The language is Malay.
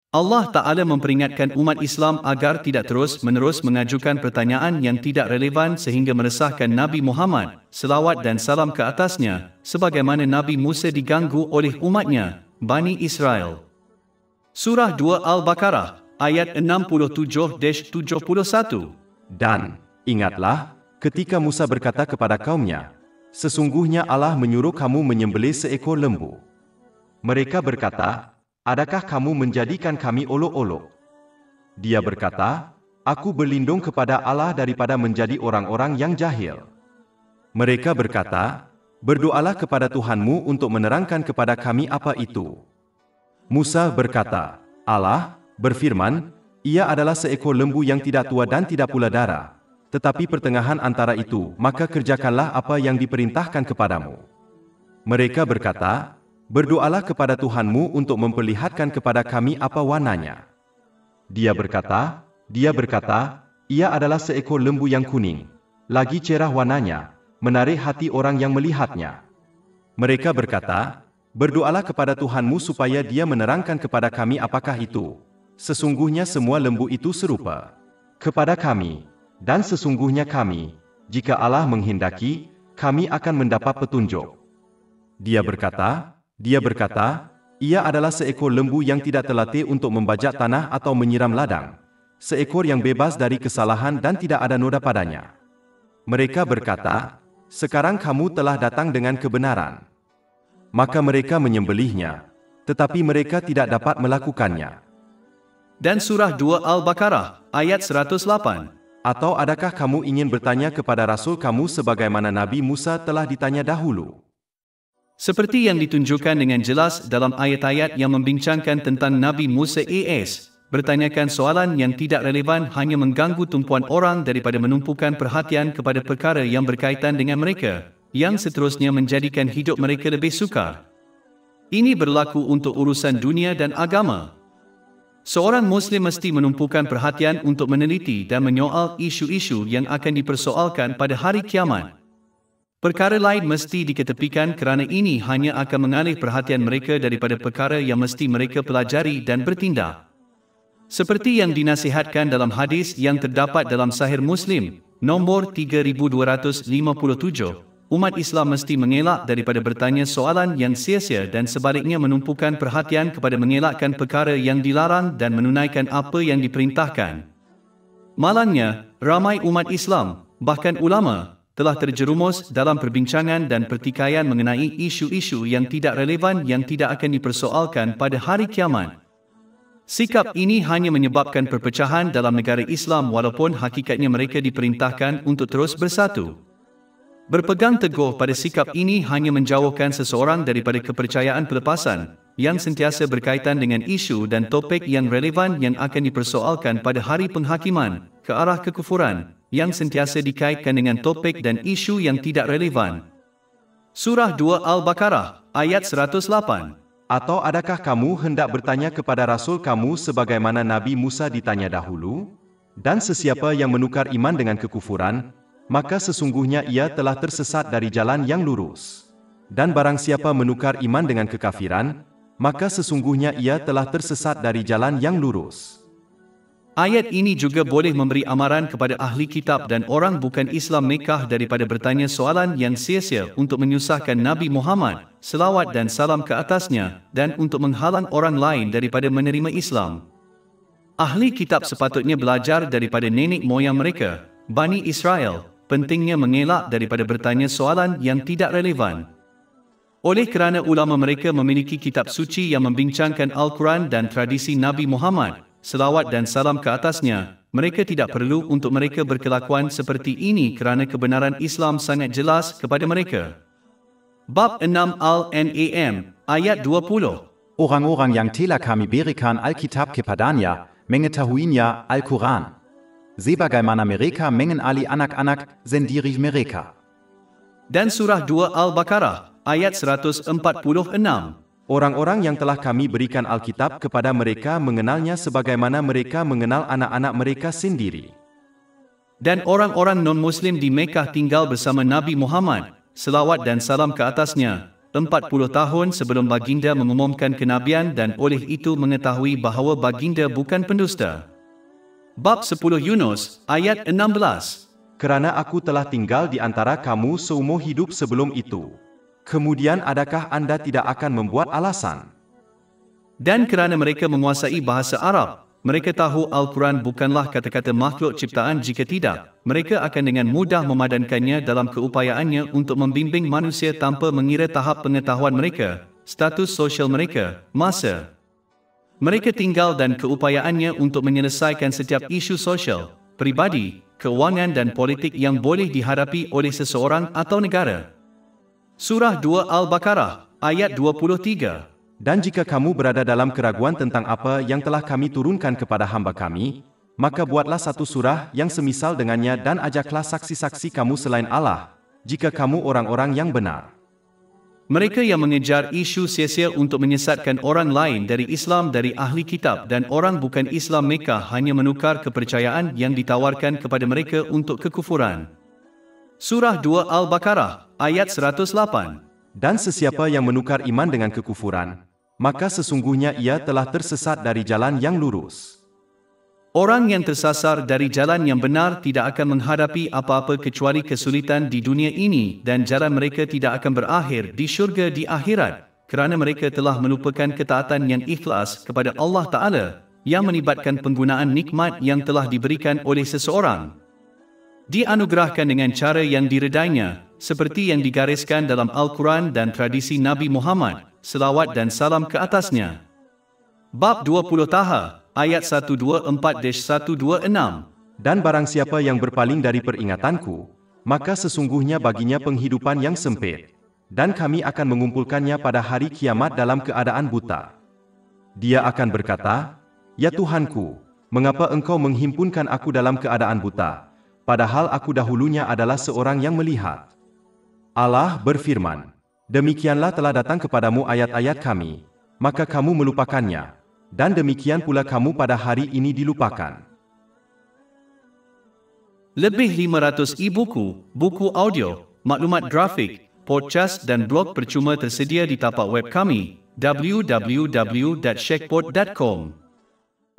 Allah Ta'ala memperingatkan umat Islam agar tidak terus-menerus mengajukan pertanyaan yang tidak relevan sehingga meresahkan Nabi Muhammad, selawat dan salam ke atasnya, sebagaimana Nabi Musa diganggu oleh umatnya, Bani Israel. Surah 2 Al-Baqarah, ayat 67-71. Dan, ingatlah, ketika Musa berkata kepada kaumnya, sesungguhnya Allah menyuruh kamu menyembelih seekor lembu. Mereka berkata, adakah kamu menjadikan kami olok-olok? Dia berkata, aku berlindung kepada Allah daripada menjadi orang-orang yang jahil. Mereka berkata, berdoalah kepada Tuhanmu untuk menerangkan kepada kami apa itu. Musa berkata, Allah berfirman, ia adalah seekor lembu yang tidak tua dan tidak pula darah. Tetapi pertengahan antara itu, maka kerjakanlah apa yang diperintahkan kepadamu. Mereka berkata, berdoalah kepada Tuhanmu untuk memperlihatkan kepada kami apa warnanya. Dia berkata, ia adalah seekor lembu yang kuning, lagi cerah warnanya, menarik hati orang yang melihatnya. Mereka berkata, berdoalah kepada Tuhanmu supaya Dia menerangkan kepada kami apakah itu. Sesungguhnya semua lembu itu serupa kepada kami, dan sesungguhnya kami, jika Allah menghendaki, kami akan mendapat petunjuk. Dia berkata, ia adalah seekor lembu yang tidak terlatih untuk membajak tanah atau menyiram ladang, seekor yang bebas dari kesalahan dan tidak ada noda padanya. Mereka berkata, sekarang kamu telah datang dengan kebenaran. Maka mereka menyembelihnya, tetapi mereka tidak dapat melakukannya. Dan surah 2 Al-Baqarah, ayat 108. Atau adakah kamu ingin bertanya kepada Rasul kamu sebagaimana Nabi Musa telah ditanya dahulu? Seperti yang ditunjukkan dengan jelas dalam ayat-ayat yang membincangkan tentang Nabi Musa AS, bertanyakan soalan yang tidak relevan hanya mengganggu tumpuan orang daripada menumpukan perhatian kepada perkara yang berkaitan dengan mereka, yang seterusnya menjadikan hidup mereka lebih sukar. Ini berlaku untuk urusan dunia dan agama. Seorang Muslim mesti menumpukan perhatian untuk meneliti dan menyoal isu-isu yang akan dipersoalkan pada hari kiamat. Perkara lain mesti diketepikan kerana ini hanya akan mengalih perhatian mereka daripada perkara yang mesti mereka pelajari dan bertindak. Seperti yang dinasihatkan dalam hadis yang terdapat dalam Sahih Muslim, nombor 3257, umat Islam mesti mengelak daripada bertanya soalan yang sia-sia dan sebaliknya menumpukan perhatian kepada mengelakkan perkara yang dilarang dan menunaikan apa yang diperintahkan. Malangnya, ramai umat Islam, bahkan ulama, telah terjerumus dalam perbincangan dan pertikaian mengenai isu-isu yang tidak relevan yang tidak akan dipersoalkan pada hari kiamat. Sikap ini hanya menyebabkan perpecahan dalam negara Islam walaupun hakikatnya mereka diperintahkan untuk terus bersatu. Berpegang teguh pada sikap ini hanya menjauhkan seseorang daripada kepercayaan pelepasan yang sentiasa berkaitan dengan isu dan topik yang relevan yang akan dipersoalkan pada hari penghakiman, ke arah kekufuran yang sentiasa dikaitkan dengan topik dan isu yang tidak relevan. Surah 2 Al-Baqarah, ayat 108. Atau adakah kamu hendak bertanya kepada Rasul kamu sebagaimana Nabi Musa ditanya dahulu? Dan sesiapa yang menukar iman dengan kekufuran, maka sesungguhnya ia telah tersesat dari jalan yang lurus. Dan barang siapa menukar iman dengan kekafiran, maka sesungguhnya ia telah tersesat dari jalan yang lurus. Ayat ini juga boleh memberi amaran kepada ahli kitab dan orang bukan Islam Mekah daripada bertanya soalan yang sia-sia untuk menyusahkan Nabi Muhammad, selawat dan salam ke atasnya, dan untuk menghalang orang lain daripada menerima Islam. Ahli kitab sepatutnya belajar daripada nenek moyang mereka, Bani Israel, pentingnya mengelak daripada bertanya soalan yang tidak relevan. Oleh kerana ulama mereka memiliki kitab suci yang membincangkan Al-Quran dan tradisi Nabi Muhammad, selawat dan salam ke atasnya, mereka tidak perlu untuk mereka berkelakuan seperti ini kerana kebenaran Islam sangat jelas kepada mereka. Bab 6 Al-An'am, ayat 20. Orang-orang yang telah kami berikan Alkitab kepadanya, mengetahuinya Al-Quran. Sebagaimana mereka mengenali anak-anak sendiri mereka. Dan surah 2 Al-Baqarah, ayat 146. Orang-orang yang telah kami berikan Alkitab kepada mereka mengenalnya sebagaimana mereka mengenal anak-anak mereka sendiri. Dan orang-orang non-Muslim di Mekah tinggal bersama Nabi Muhammad, selawat dan salam ke atasnya, 40 tahun sebelum baginda mengumumkan kenabian dan oleh itu mengetahui bahawa baginda bukan pendusta. Bab 10 Yunus, ayat 16. Kerana aku telah tinggal di antara kamu seumur hidup sebelum itu. Kemudian adakah anda tidak akan membuat alasan? Dan kerana mereka menguasai bahasa Arab, mereka tahu Al-Quran bukanlah kata-kata makhluk ciptaan. Jika tidak, mereka akan dengan mudah memadankannya dalam keupayaannya untuk membimbing manusia tanpa mengira tahap pengetahuan mereka, status sosial mereka, masa mereka tinggal dan keupayaannya untuk menyelesaikan setiap isu sosial, peribadi, keuangan dan politik yang boleh dihadapi oleh seseorang atau negara. Surah 2 Al-Baqarah, ayat 23. Dan jika kamu berada dalam keraguan tentang apa yang telah kami turunkan kepada hamba kami, maka buatlah satu surah yang semisal dengannya dan ajaklah saksi-saksi kamu selain Allah, jika kamu orang-orang yang benar. Mereka yang mengejar isu sia-sia untuk menyesatkan orang lain dari Islam dari ahli kitab dan orang bukan Islam Mekah hanya menukar kepercayaan yang ditawarkan kepada mereka untuk kekufuran. Surah 2 Al-Baqarah, ayat 108. Dan sesiapa yang menukar iman dengan kekufuran, maka sesungguhnya ia telah tersesat dari jalan yang lurus. Orang yang tersasar dari jalan yang benar tidak akan menghadapi apa-apa kecuali kesulitan di dunia ini dan jalan mereka tidak akan berakhir di syurga di akhirat kerana mereka telah melupakan ketaatan yang ikhlas kepada Allah Ta'ala yang melibatkan penggunaan nikmat yang telah diberikan oleh seseorang. Dianugerahkan dengan cara yang diredainya, seperti yang digariskan dalam Al-Quran dan tradisi Nabi Muhammad, selawat dan salam ke atasnya. Bab 20 Taha, ayat 124-126. Dan barang siapa yang berpaling dari peringatanku, maka sesungguhnya baginya penghidupan yang sempit, dan kami akan mengumpulkannya pada hari kiamat dalam keadaan buta. Dia akan berkata, "Ya Tuhanku, mengapa engkau menghimpunkan aku dalam keadaan buta, padahal aku dahulunya adalah seorang yang melihat?" Allah berfirman, "Demikianlah telah datang kepadamu ayat-ayat kami, maka kamu melupakannya, dan demikian pula kamu pada hari ini dilupakan." Lebih 500 e-buku, buku audio, maklumat grafik, podcast dan blog percuma tersedia di tapak web kami, www.shekpot.com.